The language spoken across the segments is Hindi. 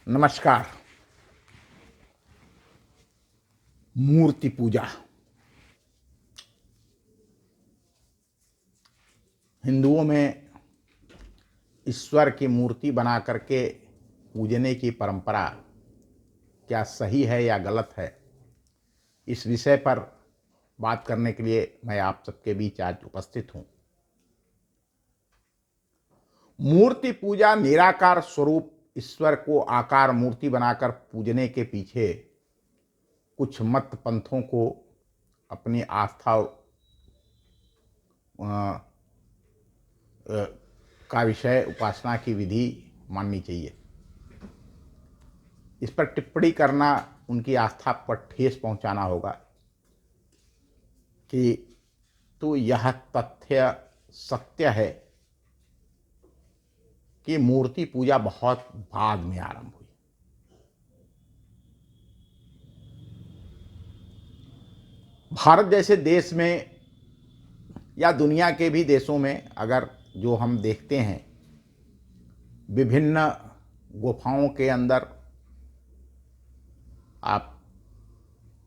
नमस्कार। मूर्ति पूजा हिंदुओं में ईश्वर की मूर्ति बना करके पूजने की परंपरा क्या सही है या गलत है, इस विषय पर बात करने के लिए मैं आप सबके बीच आज उपस्थित हूं। मूर्ति पूजा निराकार स्वरूप ईश्वर को आकार मूर्ति बनाकर पूजने के पीछे कुछ मत पंथों को अपनी आस्था का विषय, उपासना की विधि माननी चाहिए। इस पर टिप्पणी करना उनकी आस्था पर ठेस पहुंचाना होगा कि तो यह तथ्य सत्य है कि मूर्ति पूजा बहुत बाद में आरंभ हुई। भारत जैसे देश में या दुनिया के भी देशों में अगर जो हम देखते हैं, विभिन्न गुफाओं के अंदर आप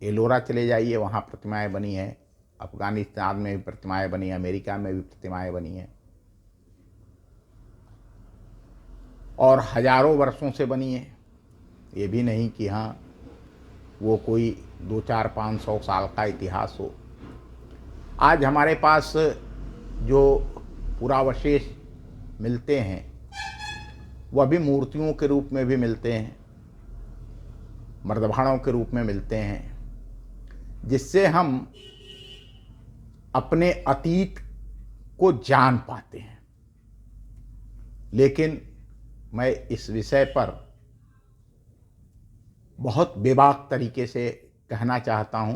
एलोरा चले जाइए, वहाँ प्रतिमाएं बनी हैं। अफगानिस्तान में भी प्रतिमाएं बनी हैं, अमेरिका में भी प्रतिमाएं बनी हैं और हजारों वर्षों से बनी है। ये भी नहीं कि हाँ वो कोई 2-4-500 साल का इतिहास हो। आज हमारे पास जो पुरावशेष मिलते हैं वह भी मूर्तियों के रूप में भी मिलते हैं, मर्दभाणों के रूप में मिलते हैं, जिससे हम अपने अतीत को जान पाते हैं। लेकिन मैं इस विषय पर बहुत बेबाक तरीके से कहना चाहता हूं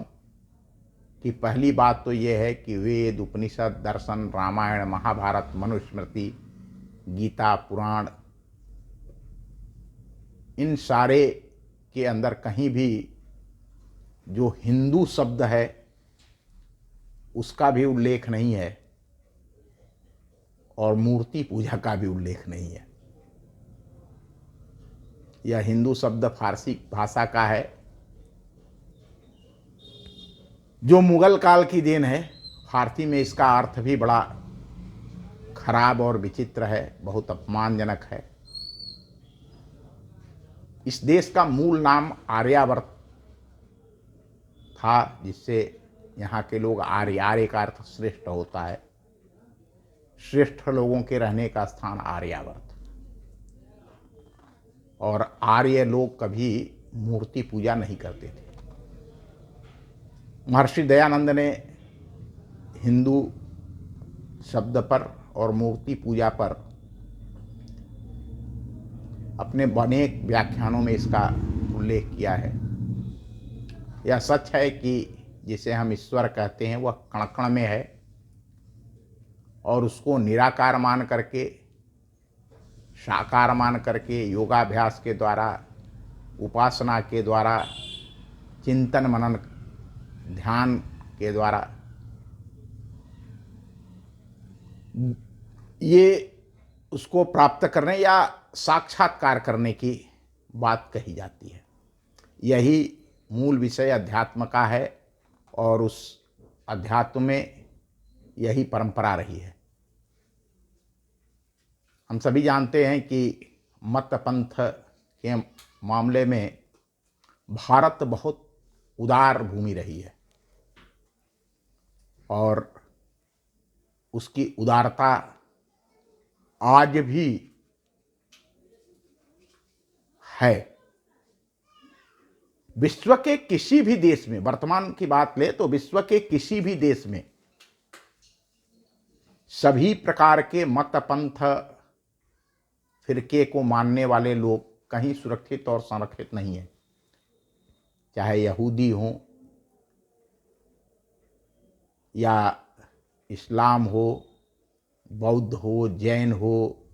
कि पहली बात तो ये है कि वेद, उपनिषद, दर्शन, रामायण, महाभारत, मनुस्मृति, गीता, पुराण, इन सारे के अंदर कहीं भी जो हिंदू शब्द है उसका भी उल्लेख नहीं है और मूर्ति पूजा का भी उल्लेख नहीं है। यह हिंदू शब्द फारसी भाषा का है, जो मुगल काल की देन है। फारसी में इसका अर्थ भी बड़ा खराब और विचित्र है, बहुत अपमानजनक है। इस देश का मूल नाम आर्यावर्त था, जिससे यहाँ के लोग आर्य का अर्थ श्रेष्ठ होता है। श्रेष्ठ लोगों के रहने का स्थान आर्यावर्त। और आर्य लोग कभी मूर्ति पूजा नहीं करते थे। महर्षि दयानंद ने हिंदू शब्द पर और मूर्ति पूजा पर अपने अनेक व्याख्यानों में इसका उल्लेख किया है। यह सच है कि जिसे हम ईश्वर कहते हैं वह कण कण में है और उसको निराकार मान करके, साकार मान करके, योगाभ्यास के द्वारा, उपासना के द्वारा, चिंतन मनन ध्यान के द्वारा ये उसको प्राप्त करने या साक्षात्कार करने की बात कही जाती है। यही मूल विषय अध्यात्म का है और उस अध्यात्म में यही परंपरा रही है। हम सभी जानते हैं कि मत पंथ के मामले में भारत बहुत उदार भूमि रही है और उसकी उदारता आज भी है। विश्व के किसी भी देश में, वर्तमान की बात ले तो विश्व के किसी भी देश में सभी प्रकार के मत पंथ फिरके को मानने वाले लोग कहीं सुरक्षित और संरक्षित नहीं है। चाहे यहूदी हो या इस्लाम हो, बौद्ध हो, जैन हो,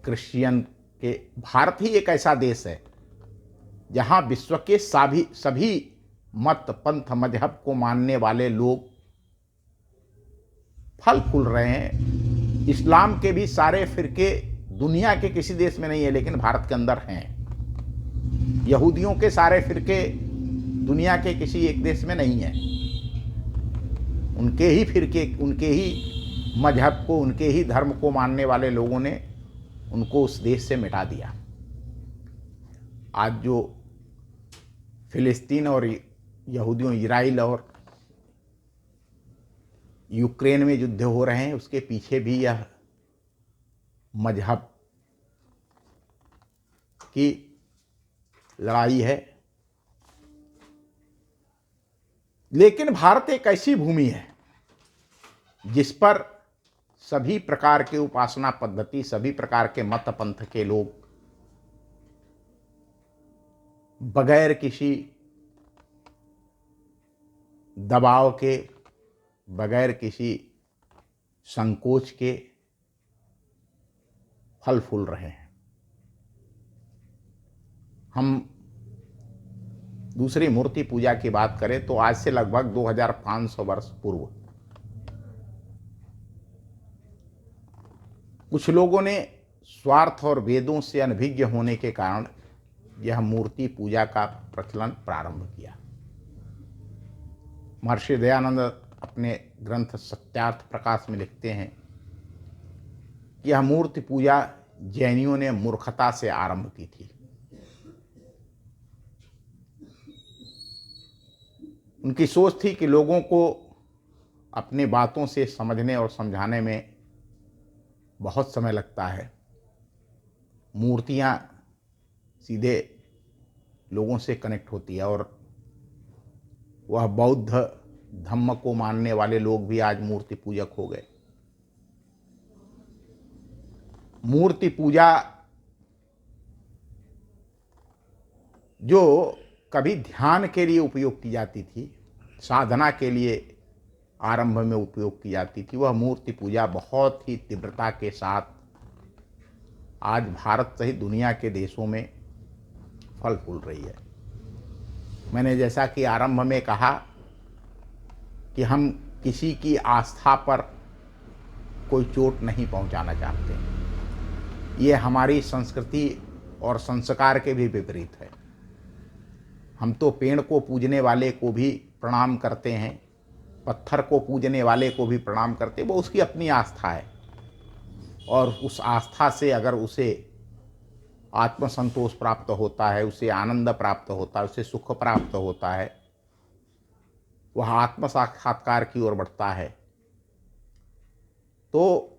क्रिश्चियन के, भारत ही एक ऐसा देश है जहां विश्व के सभी मत पंथ मजहब को मानने वाले लोग फल फूल रहे हैं। इस्लाम के भी सारे फिरके दुनिया के किसी देश में नहीं है, लेकिन भारत के अंदर हैं। यहूदियों के सारे फिरके दुनिया के किसी एक देश में नहीं है। उनके ही फिरके, उनके ही मजहब को, उनके ही धर्म को मानने वाले लोगों ने उनको उस देश से मिटा दिया। आज जो फिलिस्तीन और यहूदियों, इजराइल और यूक्रेन में युद्ध हो रहे हैं, उसके पीछे भी यह मजहब की लड़ाई है। लेकिन भारत एक ऐसी भूमि है जिस पर सभी प्रकार के उपासना पद्धति, सभी प्रकार के मत पंथ के लोग बगैर किसी दबाव के, बगैर किसी संकोच के फल फूल रहे हैं। हम दूसरी मूर्ति पूजा की बात करें तो आज से लगभग 2500 वर्ष पूर्व कुछ लोगों ने स्वार्थ और वेदों से अनभिज्ञ होने के कारण यह मूर्ति पूजा का प्रचलन प्रारंभ किया। महर्षि दयानंद अपने ग्रंथ सत्यार्थ प्रकाश में लिखते हैं कि यह मूर्ति पूजा जैनियों ने मूर्खता से आरंभ की थी। उनकी सोच थी कि लोगों को अपनी बातों से समझने और समझाने में बहुत समय लगता है, मूर्तियाँ सीधे लोगों से कनेक्ट होती है। और वह बौद्ध धम्म को मानने वाले लोग भी आज मूर्ति पूजक हो गए। मूर्ति पूजा जो कभी ध्यान के लिए उपयोग की जाती थी, साधना के लिए आरंभ में उपयोग की जाती थी, वह मूर्ति पूजा बहुत ही तीव्रता के साथ आज भारत सहित दुनिया के देशों में फल फूल रही है। मैंने जैसा कि आरंभ में कहा कि हम किसी की आस्था पर कोई चोट नहीं पहुंचाना चाहते। ये हमारी संस्कृति और संस्कार के भी विपरीत है। हम तो पेड़ को पूजने वाले को भी प्रणाम करते हैं, पत्थर को पूजने वाले को भी प्रणाम करते हैं, वो उसकी अपनी आस्था है। और उस आस्था से अगर उसे आत्मसंतोष प्राप्त होता है, उसे आनंद प्राप्त होता है, उसे सुख प्राप्त होता है, वह आत्म साक्षात्कार की ओर बढ़ता है, तो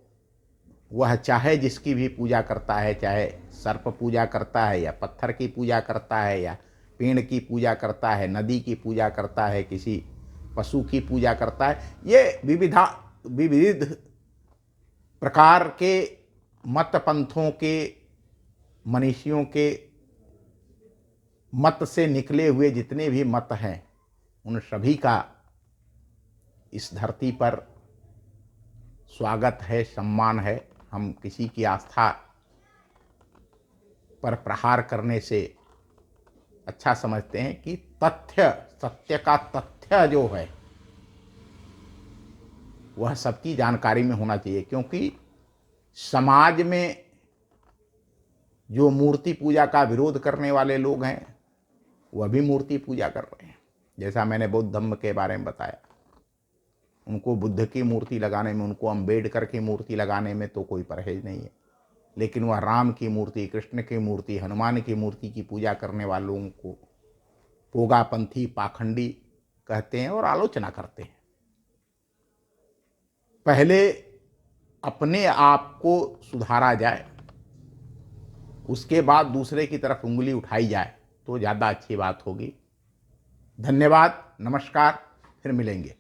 वह चाहे जिसकी भी पूजा करता है, चाहे सर्प पूजा करता है या पत्थर की पूजा करता है या पेड़ की पूजा करता है, नदी की पूजा करता है, किसी पशु की पूजा करता है, ये विविध प्रकार के मत पंथों के मनीषियों के मत से निकले हुए जितने भी मत हैं, उन सभी का इस धरती पर स्वागत है, सम्मान है। हम किसी की आस्था पर प्रहार करने से अच्छा समझते हैं कि तथ्य, सत्य का तथ्य जो है वह सबकी जानकारी में होना चाहिए। क्योंकि समाज में जो मूर्ति पूजा का विरोध करने वाले लोग हैं वह भी मूर्ति पूजा कर रहे हैं। जैसा मैंने बौद्ध धम्म के बारे में बताया, उनको बुद्ध की मूर्ति लगाने में, उनको अम्बेडकर की मूर्ति लगाने में तो कोई परहेज नहीं है, लेकिन वह राम की मूर्ति, कृष्ण की मूर्ति, हनुमान की मूर्ति की पूजा करने वालों को पोगापंथी, पाखंडी कहते हैं और आलोचना करते हैं। पहले अपने आप को सुधारा जाए, उसके बाद दूसरे की तरफ उंगली उठाई जाए तो ज़्यादा अच्छी बात होगी। धन्यवाद, नमस्कार, फिर मिलेंगे।